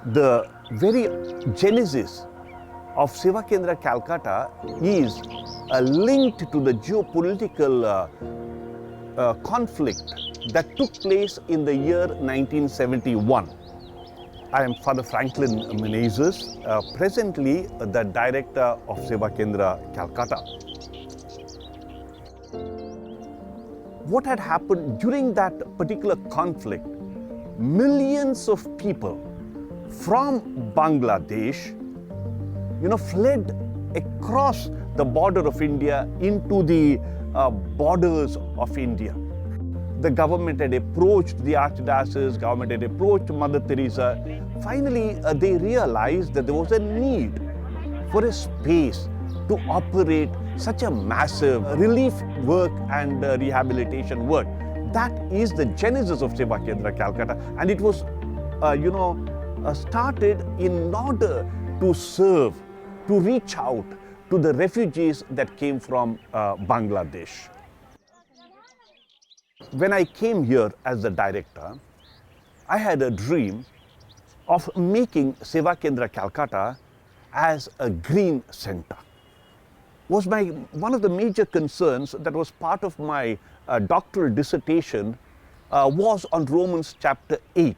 The very genesis of Seva Kendra Calcutta is linked to the geopolitical conflict that took place in the year 1971. I am Father Franklin Menezes, presently the director of Seva Kendra Calcutta. What had happened during that particular conflict, millions of people from Bangladesh, fled across the border of India into the borders of India. The government had approached the archdiocese, government had approached Mother Teresa. Finally, they realized that there was a need for a space to operate such a massive relief work and rehabilitation work. That is the genesis of Seva Kendra Calcutta, and it was, started in order to serve, to reach out to the refugees that came from Bangladesh. When I came here as the director, I had a dream of making Seva Kendra Calcutta as a green center. Was one of the major concerns that was part of my doctoral dissertation was on Romans chapter 8.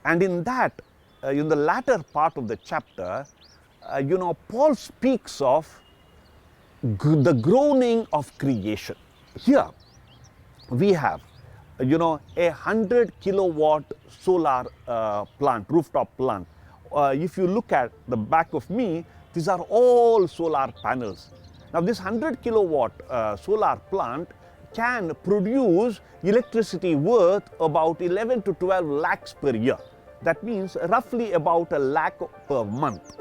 And in that, in the latter part of the chapter, Paul speaks of the groaning of creation. Here we have, a 100 kilowatt solar plant, rooftop plant. If you look at the back of me, these are all solar panels. Now this 100 kilowatt solar plant can produce electricity worth about 11 to 12 lakhs per year. That means roughly about 1 lakh per month.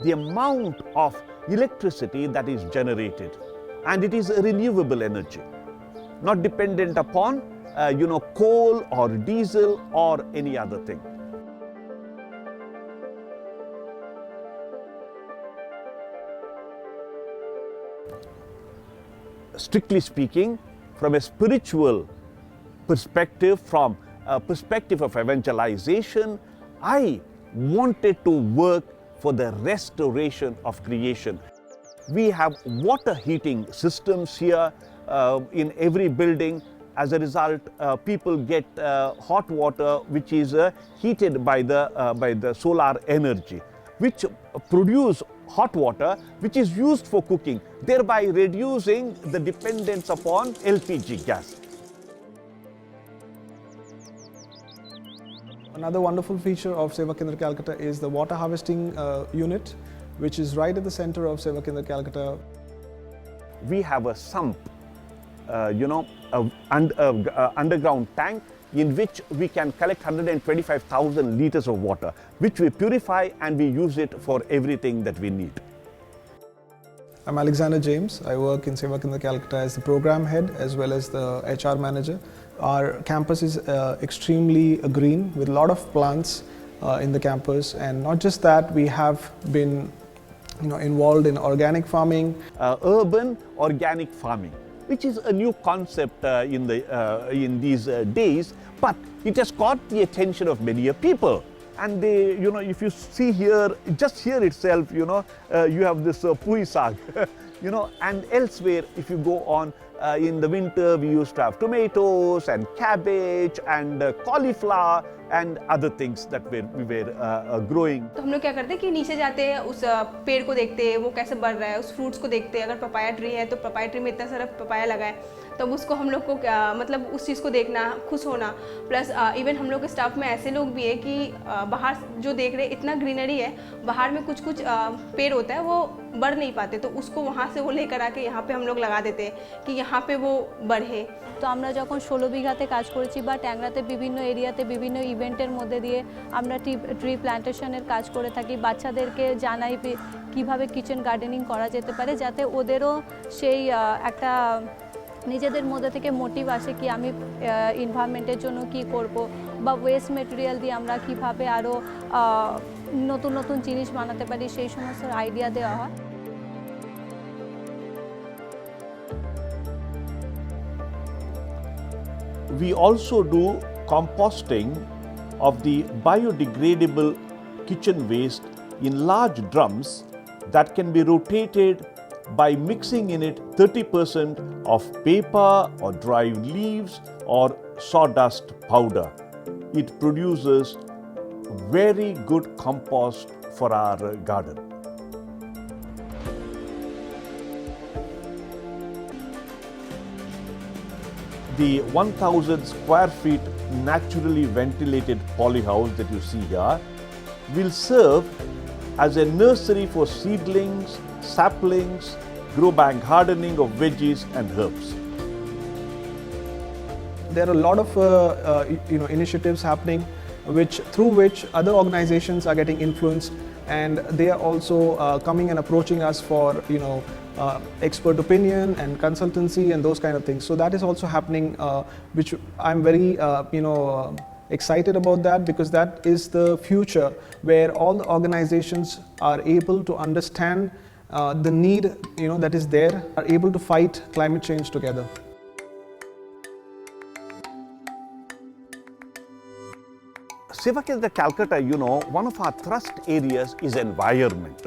The amount of electricity that is generated, and it is a renewable energy, not dependent upon coal or diesel or any other thing. Strictly speaking, from a spiritual perspective, from a perspective of evangelization, I wanted to work for the restoration of creation. We have water heating systems here in every building. As a result, people get hot water which is heated by the solar energy, which produce hot water which is used for cooking, thereby reducing the dependence upon LPG gas. Another wonderful feature of Seva Kendra Calcutta is the water harvesting unit, which is right at the center of Seva Kendra Calcutta. We have a sump, underground tank in which we can collect 125,000 liters of water, which we purify and we use it for everything that we need. I'm Alexander James. I work in Seva Kendra Calcutta as the program head as well as the HR manager. Our campus is extremely green with a lot of plants in the campus, and not just that, we have been involved in organic farming. Urban organic farming, which is a new concept in these days, but it has caught the attention of many people. And they, if you see here, just here itself, you have this pui saag, and elsewhere, if you go on, in the winter, we used to have tomatoes and cabbage and cauliflower and other things that we were growing. तो हम लोग क्या करते हैं कि नीचे जाते हैं, उस पेड़ को देखते हैं वो कैसे बढ़ रहा है, उस फ्रूट्स को देखते हैं. अगर पपाया ट्री है तो पपाया ट्री में इतना सारा पपाया लगा है, तब उसको हम लोग को मतलब उस चीज़ को देखना, खुश होना. प्लस इवन हम लोग के स्टाफ में ऐसे लोग भी है कि बाहर जो देख रहे इतना ग्रीनरी है, बाहर में कुछ पेड़ होता है वो बढ़ नहीं पाते, तो उसको वहाँ से वो लेकर आके यहाँ पे हम लोग लगा देते हैं कि यहाँ पे वो बढ़े. তো আমরা যখন 16 বিঘাতে কাজ করেছি বা ট্যাংরাতে বিভিন্ন এরিয়াতে বিভিন্ন ইভেন্টের মধ্যে দিয়ে আমরা ট্রি প্ল্যান্টেশনের কাজ করে থাকি, বাচ্চাদেরকে জানাই কিভাবে কিচেন গার্ডেনিং করা যেতে পারে, যাতে ওদেরও সেই একটা নিজেদের মধ্যে থেকে মোটিভ আসে কি আমি এনভায়রনমেন্টের জন্য কি করব, বা ওয়েস্ট মেটেরিয়াল দিয়ে আমরা কিভাবে আরও নতুন নতুন জিনিস বানাতে পারি, সেই সমস্ত আইডিয়া দেওয়া হয়. We also do composting of the biodegradable kitchen waste in large drums that can be rotated by mixing in it 30% of paper or dry leaves or sawdust powder. It produces very good compost for our garden. The 1,000 square feet naturally ventilated polyhouse that you see here will serve as a nursery for seedlings, saplings, grow bag gardening of veggies and herbs. There are a lot of initiatives happening through which other organizations are getting influenced, and they are also coming and approaching us for expert opinion and consultancy and those kind of things. So that is also happening, which I'm very excited about that, because that is the future where all the organizations are able to understand the need that is there, are able to fight climate change together. Seva Kendra Calcutta, one of our thrust areas is environment.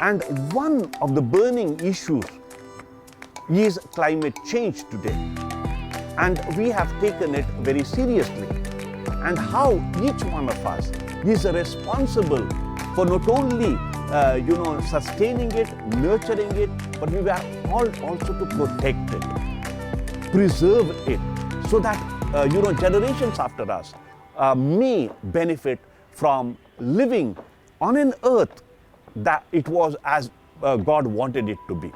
And one of the burning issues is climate change today. And we have taken it very seriously. And how each one of us is responsible for not only sustaining it, nurturing it, but we are all also to protect it, preserve it, so that generations after us may benefit from living on an earth that it was as God wanted it to be.